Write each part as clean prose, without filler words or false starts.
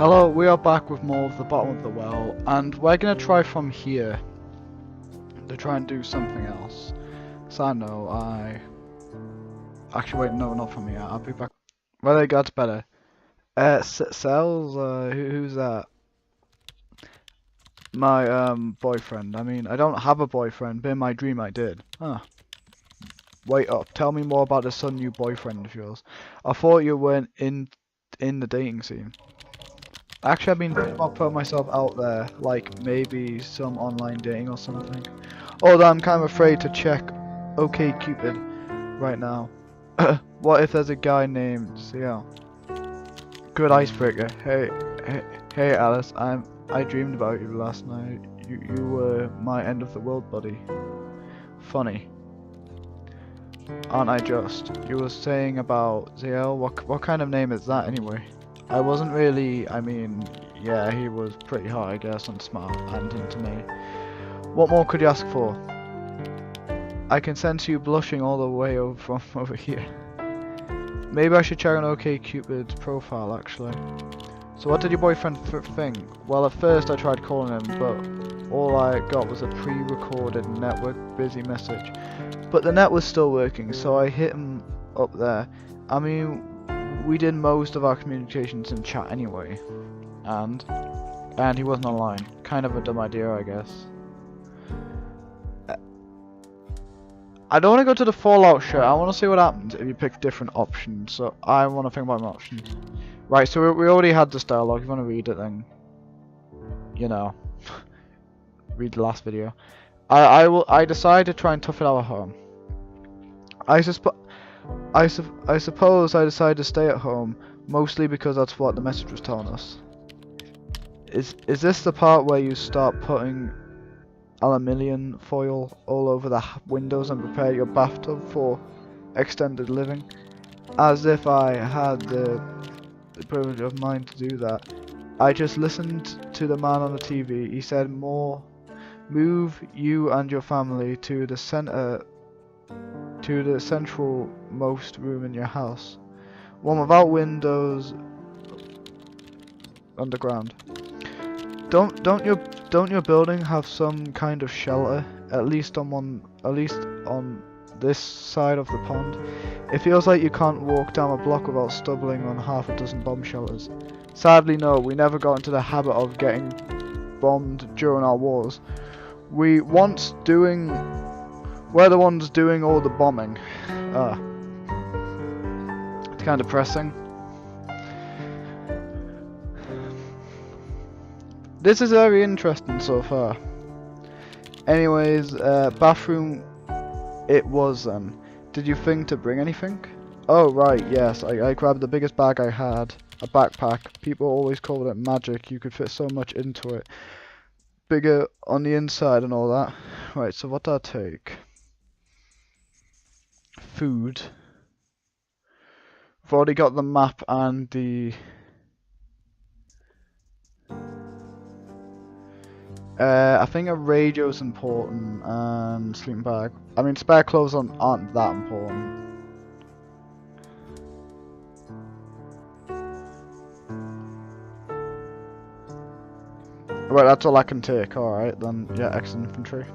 Hello, we are back with more of the bottom of the well, and we're gonna try from here to try and do something else. So I know, actually wait, no, not from here, I'll be back. Well, there you go, that's better. Cells, who's that? My, boyfriend. I mean, I don't have a boyfriend, but in my dream I did. Huh. Wait up, tell me more about this new boyfriend of yours. I thought you weren't in the dating scene. Actually, I've been thinking about putting myself out there, like maybe some online dating or something. Although I'm kind of afraid to check OkCupid right now. What if there's a guy named CL? Good icebreaker. Hey, Alice. I dreamed about you last night. You were my end of the world buddy. Funny, aren't I just? You were saying about ZL. What kind of name is that anyway? I wasn't really, I mean, yeah, he was pretty hot, I guess, and smart, and into me. What more could you ask for? I can sense you blushing all the way over from over here. Maybe I should check on OkCupid's profile, actually. So what did your boyfriend think? Well, at first I tried calling him, but all I got was a pre-recorded network busy message. But the net was still working, so I hit him up there. I mean, we did most of our communications in chat anyway, and he wasn't online. Kind of a dumb idea, I guess. I don't want to go to the Fallout show. I want to see what happens if you pick different options. So I want to think about my options. Right. So we already had this dialogue. If you want to read it, then you know, read the last video. I decided to try and tough it out at home. I suppose I decided to stay at home, mostly because that's what the message was telling us. Is this the part where you start putting aluminium foil all over the windows and prepare your bathtub for extended living? As if I had the privilege of mind to do that. I just listened to the man on the TV. He said move you and your family to the central most room in your house, one without windows, underground. Don't your building have some kind of shelter, at least on this side of the pond? It feels like you can't walk down a block without stumbling on half a dozen bomb shelters. Sadly, no, we never got into the habit of getting bombed during our wars. We're the ones doing all the bombing. It's kind of depressing. This is very interesting so far. Anyways, bathroom it was then. Did you think to bring anything? Oh right, yes, I grabbed the biggest bag I had, a backpack. People always called it magic, you could fit so much into it. Bigger on the inside and all that. Right, so what did I take? Food. I've already got the map and the I think a radio is important and sleeping bag. I mean, spare clothes aren't that important. Right, that's all I can take. Alright, then, yeah, excellent infantry.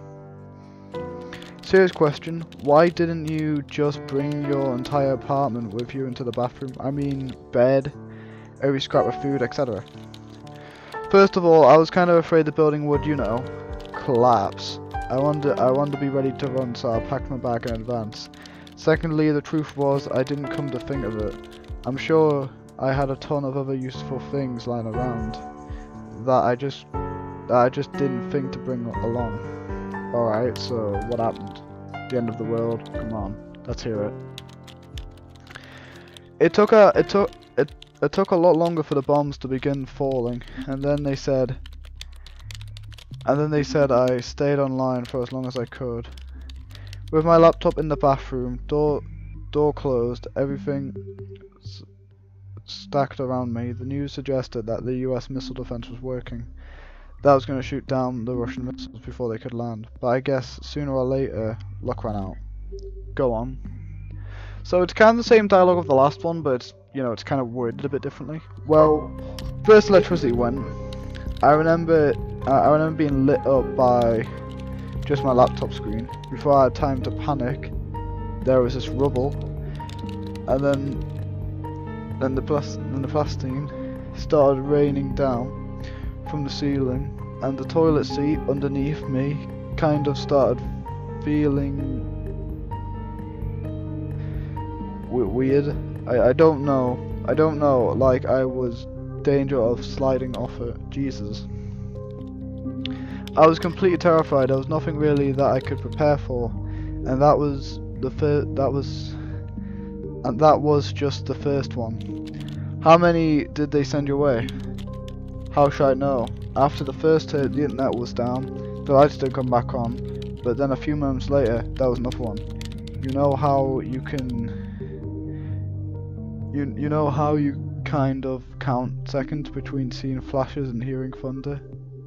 Serious question, why didn't you just bring your entire apartment with you into the bathroom? I mean, bed, every scrap of food, etc. First of all, I was kind of afraid the building would, you know, collapse. I wanted to be ready to run, so I packed my bag in advance. Secondly, the truth was, I didn't come to think of it. I'm sure I had a ton of other useful things lying around that I just didn't think to bring along. Alright, so what happened? The end of the world? Come on, let's hear it. It took a lot longer for the bombs to begin falling, and then they said I stayed online for as long as I could. With my laptop in the bathroom, door closed, everything stacked around me, the news suggested that the US missile defense was working. That was going to shoot down the Russian missiles before they could land, but I guess sooner or later, luck ran out. Go on. So it's kind of the same dialogue of the last one, but it's, you know, it's kind of worded a bit differently. Well, first electricity went. I remember being lit up by just my laptop screen. Before I had time to panic, there was this rubble, and then the plastine started raining down from the ceiling, and the toilet seat underneath me kind of started feeling weird. I don't know. Like I was danger of sliding off it. Jesus. I was completely terrified. There was nothing really that I could prepare for, and that was just the first one. How many did they send your way? How should I know? After the first hit, the internet was down. The lights did come back on, but then a few moments later, there was another one. You know how you can. You know how you kind of count seconds between seeing flashes and hearing thunder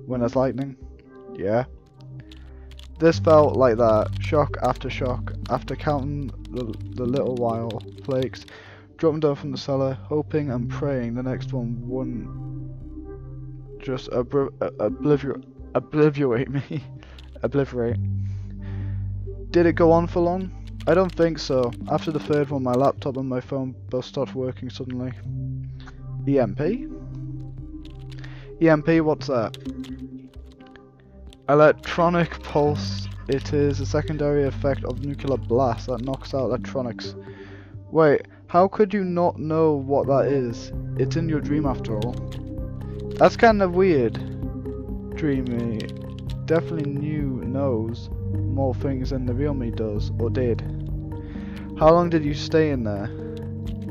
when there's lightning? Yeah. This felt like that, shock after shock, after counting the little while flakes, dropping down from the cellar, hoping and praying the next one wouldn't just obliterate me. Obliterate. Did it go on for long? I don't think so. After the third one, my laptop and my phone both stopped working suddenly. EMP? EMP, what's that? Electronic pulse. It is a secondary effect of nuclear blast that knocks out electronics. Wait, how could you not know what that is? It's in your dream after all. That's kind of weird. Dreamy. Definitely knows more things than the real me does, or did. How long did you stay in there?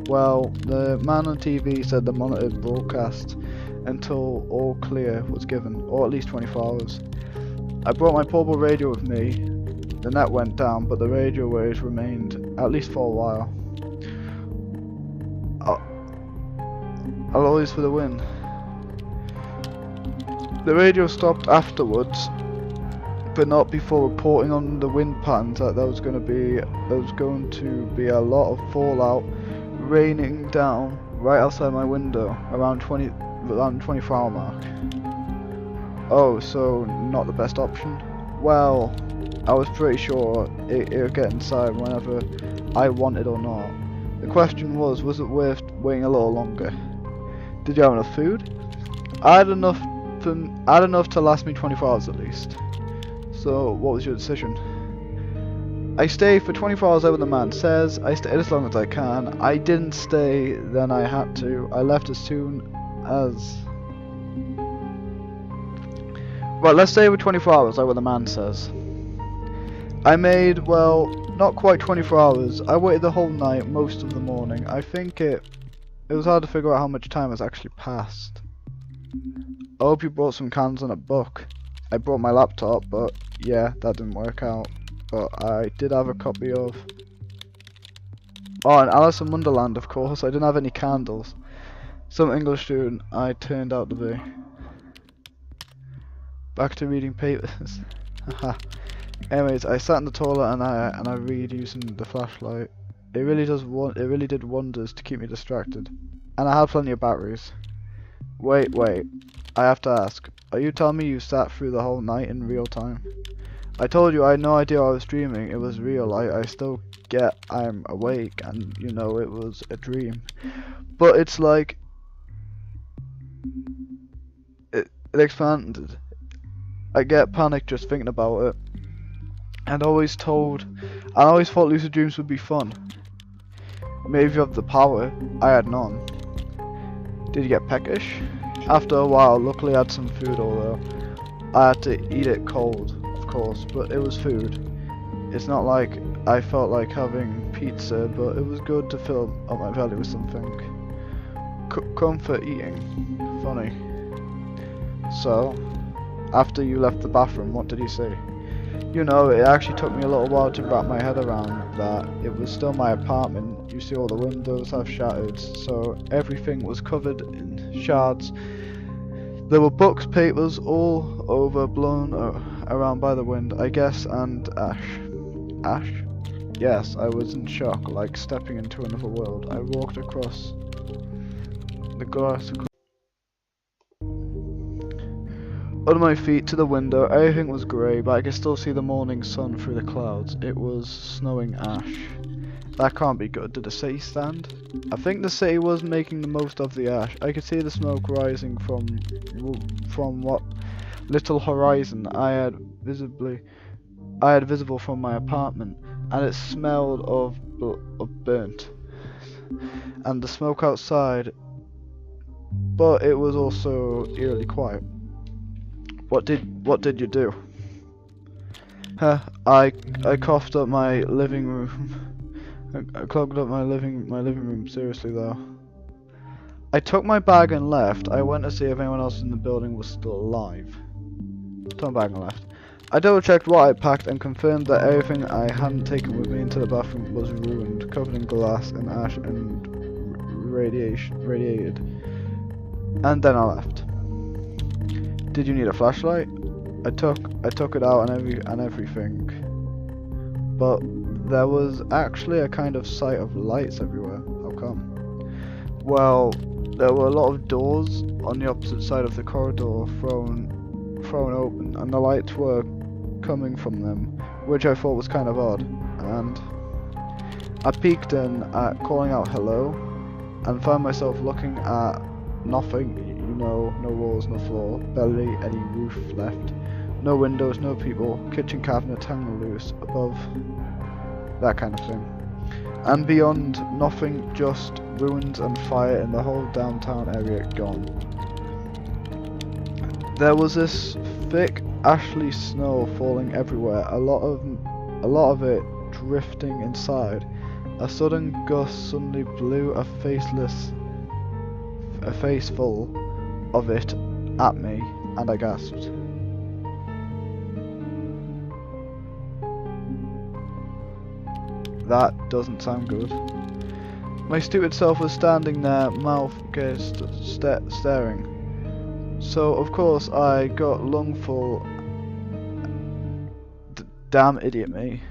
Well, the man on TV said the monitor broadcast until all clear was given, or at least 24 hours. I brought my portable radio with me. The net went down, but the radio waves remained, at least for a while. I'll always for the win. The radio stopped afterwards, but not before reporting on the wind patterns that there was going to be a lot of fallout raining down right outside my window around 24-hour mark. Oh, so not the best option? Well, I was pretty sure it would get inside whenever I wanted or not. The question was it worth waiting a little longer? Did you have enough food? I had enough to last me 24 hours at least. So, what was your decision? I stay for 24 hours over the man says. I stayed as long as I can. I didn't stay, then I had to. I left as soon as... Well, let's say for 24 hours, like what the man says. I made, well, not quite 24 hours. I waited the whole night, most of the morning. I think it was hard to figure out how much time has actually passed. I hope you brought some cans and a book. I brought my laptop, but yeah, that didn't work out. But I did have a copy of... Oh, and Alice in Wonderland, of course. I didn't have any candles. Some English student I turned out to be. Back to reading papers. Haha. Anyways, I sat in the toilet and I read using the flashlight. It really did wonders to keep me distracted. And I had plenty of batteries. Wait. I have to ask. Are you telling me you sat through the whole night in real time? I told you I had no idea I was dreaming. It was real. I still get I'm awake and, you know, it was a dream. But it's like... It expanded. I get panicked just thinking about it. I always thought lucid dreams would be fun. Maybe if you have the power. I had none. Did you get peckish? After a while, luckily I had some food, although I had to eat it cold, of course, but it was food. It's not like I felt like having pizza, but it was good to fill up my belly with something. Comfort eating. Funny. So, after you left the bathroom, what did he say? You know, it actually took me a little while to wrap my head around that. It was still my apartment. You see, all the windows have shattered, so everything was covered in shards. There were books, papers, all over, blown around by the wind, I guess, and ash. Ash? Yes, I was in shock, like stepping into another world. I walked across The glass. Under my feet to the window, everything was grey, but I could still see the morning sun through the clouds. It was snowing ash. That can't be good. Did the city stand? I think the city was making the most of the ash. I could see the smoke rising from what little horizon I had visible from my apartment, and it smelled of burnt. And the smoke outside, but it was also eerily quiet. What did you do? I coughed up my living room. I clogged up my living room. Seriously though. I took my bag and left. I went to see if anyone else in the building was still alive. Took my bag and left. I double checked what I packed and confirmed that everything I hadn't taken with me into the bathroom was ruined, covered in glass and ash and radiated. And then I left. Did you need a flashlight? I took it out and everything. But there was actually a kind of sight of lights everywhere. How come? Well, there were a lot of doors on the opposite side of the corridor thrown open, and the lights were coming from them, which I thought was kind of odd. And I peeked in at calling out hello, and found myself looking at nothing. No walls, no floor, barely any roof left, no windows, no people, kitchen cabinets hanging loose above, that kind of thing. And beyond, nothing, just ruins and fire in the whole downtown area gone. There was this thick, ashy snow falling everywhere, a lot of it drifting inside. A sudden gust suddenly blew a face full of it at me, and I gasped. That doesn't sound good. My stupid self was standing there, mouth gazed, staring. So of course I got lungful. Damn idiot me.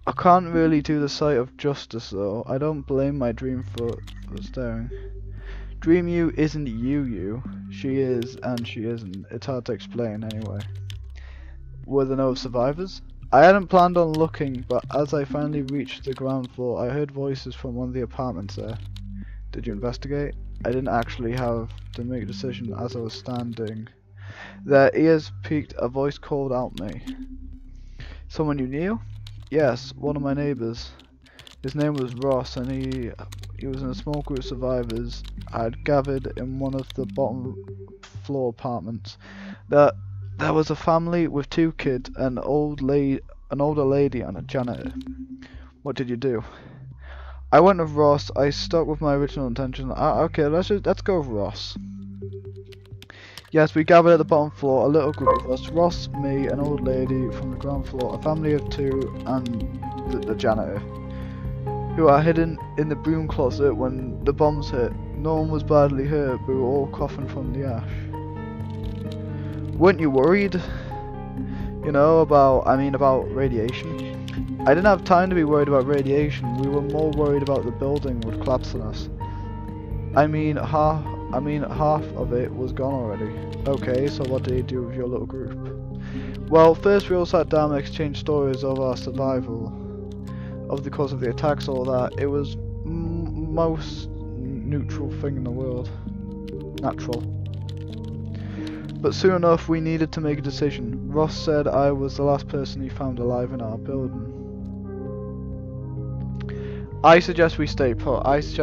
I can't really do the sight of justice though. I don't blame my dream for staring. Dream you isn't you. She is and she isn't. It's hard to explain anyway. Were there no survivors? I hadn't planned on looking, but as I finally reached the ground floor, I heard voices from one of the apartments there. Did you investigate? I didn't actually have to make a decision as I was standing. Their ears peaked, a voice called out me. Someone you knew? Yes, one of my neighbours. His name was Ross, and he was in a small group of survivors I had gathered in one of the bottom floor apartments. There was a family with 2 kids, an older lady and a janitor. What did you do? I went with Ross. I stuck with my original intention. Okay, let's go with Ross. Yes, we gathered at the bottom floor, a little group of us. Ross, me, an old lady from the ground floor, a family of 2, and the janitor, who are hidden in the broom closet when the bombs hit. No one was badly hurt, but we were all coughing from the ash. Weren't you worried? You know, about radiation? I didn't have time to be worried about radiation. We were more worried about the building would collapse on us. I mean, half of it was gone already. Okay, so what did you do with your little group? Well, first we all sat down and exchanged stories of our survival, of the cause of the attacks, all that. It was most neutral thing in the world. Natural. But soon enough we needed to make a decision. Ross said I was the last person he found alive in our building. I suggest we stay put. As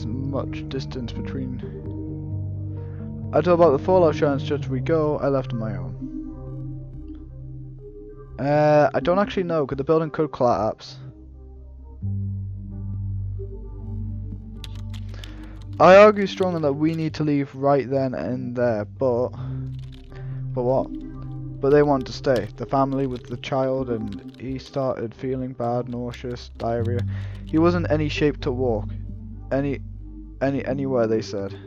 much distance between. I told about the fallout chance just we go. I left on my own. I don't actually know, because the building could collapse. I argue strongly that we need to leave right then and there, but what? But they wanted to stay. The family with the child, and he started feeling bad, nauseous, diarrhea. He wasn't in any shape to walk anywhere, they said.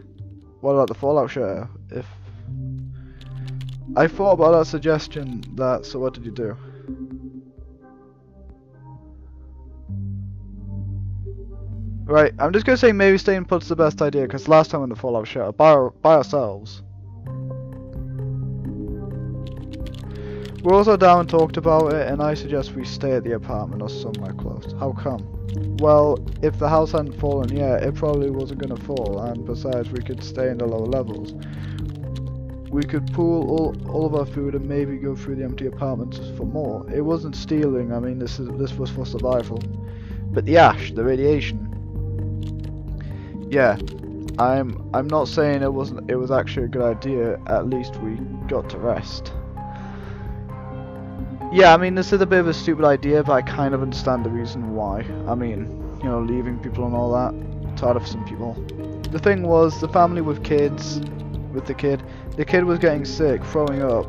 What about the fallout shelter? If I thought about that suggestion, so what did you do? Right, I'm just gonna say maybe staying put's the best idea, because last time in the Fallout shelter, by ourselves. We also down and talked about it, and I suggest we stay at the apartment or somewhere close. How come? Well, if the house hadn't fallen yet, it probably wasn't gonna fall, and besides, we could stay in the lower levels. We could pool all of our food and maybe go through the empty apartments for more. It wasn't stealing, I mean, this was for survival. But the ash, the radiation. Yeah, I'm not saying it was actually a good idea. At least we got to rest. Yeah, I mean, this is a bit of a stupid idea, but I kind of understand the reason why. I mean, you know, leaving people and all that, it's hard for some people. The thing was, the family with kids, the kid was getting sick, throwing up.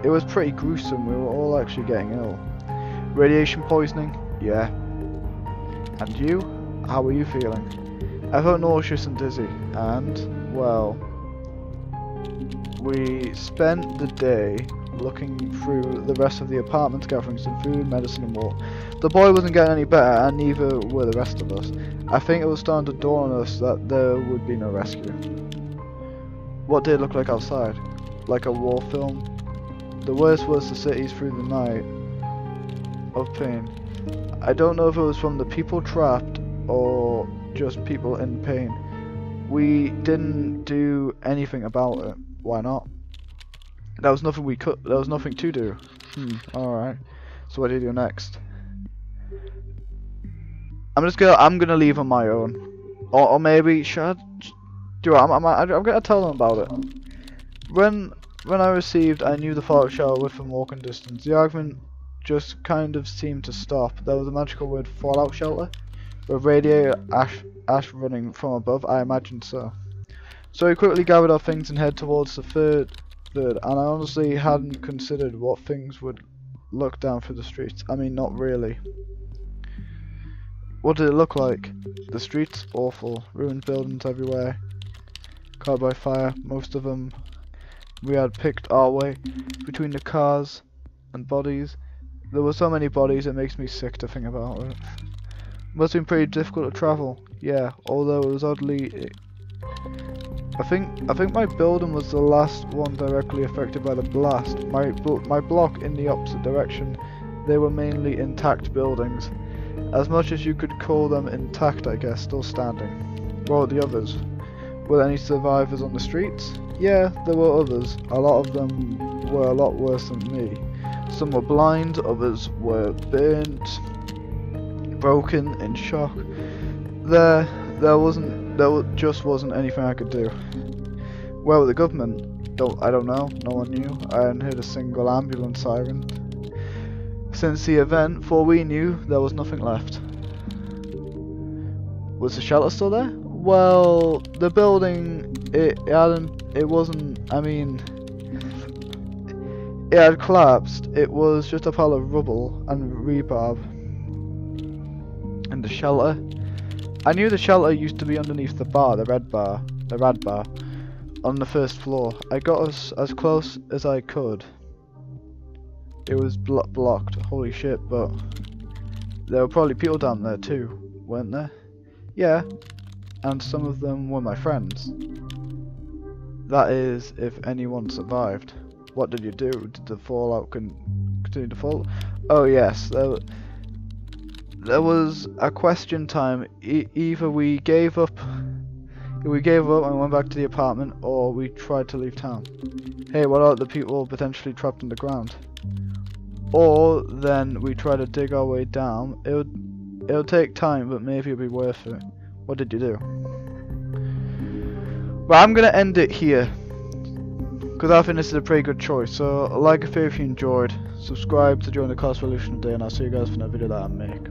It was pretty gruesome. We were all actually getting ill. Radiation poisoning? Yeah. And you? How were you feeling? I felt nauseous and dizzy, and, well, we spent the day looking through the rest of the apartment, gathering some food, medicine and more. The boy wasn't getting any better, and neither were the rest of us. I think it was starting to dawn on us that there would be no rescue. What did it look like outside? Like a war film? The worst was the cities through the night of pain. I don't know if it was from the people trapped or just people in pain. We didn't do anything about it. Why not? There was nothing to do. Alright. So what do you do next? I'm gonna leave on my own. Or maybe should I do it? I'm gonna tell them about it. When I received, I knew the Fallout shelter within walking distance. The argument just kind of seemed to stop. There was a magical word, Fallout shelter, with radiator ash running from above. I imagined so. So we quickly gathered our things and head towards the third, and I honestly hadn't considered what things would look down through the streets. I mean, not really. What did it look like? The streets? Awful. Ruined buildings everywhere. Caught by fire, most of them. We had picked our way between the cars and bodies. There were so many bodies it makes me sick to think about it. Must have been pretty difficult to travel. Yeah, although it was oddly... I think my building was the last one directly affected by the blast. My block in the opposite direction, they were mainly intact buildings. As much as you could call them intact, I guess, still standing. What were the others? Were there any survivors on the streets? Yeah, there were others. A lot of them were a lot worse than me. Some were blind, others were burnt, broken, in shock. There just wasn't anything I could do. Where were the government? I don't know. No one knew. I hadn't heard a single ambulance siren. Since the event, for we knew, there was nothing left. Was the shelter still there? Well, the building, it wasn't, I mean, it had collapsed. It was just a pile of rubble and rebarb. And the shelter? I knew the shelter used to be underneath the bar, the rad bar, on the first floor. I got us as close as I could. It was blocked, holy shit, but there were probably people down there too, weren't there? Yeah, and some of them were my friends. That is, if anyone survived. What did you do? Did the fallout continue to fall? Oh yes, there was a question time. Either we gave up and went back to the apartment, or we tried to leave town. Hey, what about the people potentially trapped underground? Or then we try to dig our way down. It'll take time, but maybe it'll be worth it. What did you do? Well, I'm gonna end it here, because I think this is a pretty good choice. So like if you enjoyed, subscribe to join the class revolution today, and I'll see you guys for another video that I make.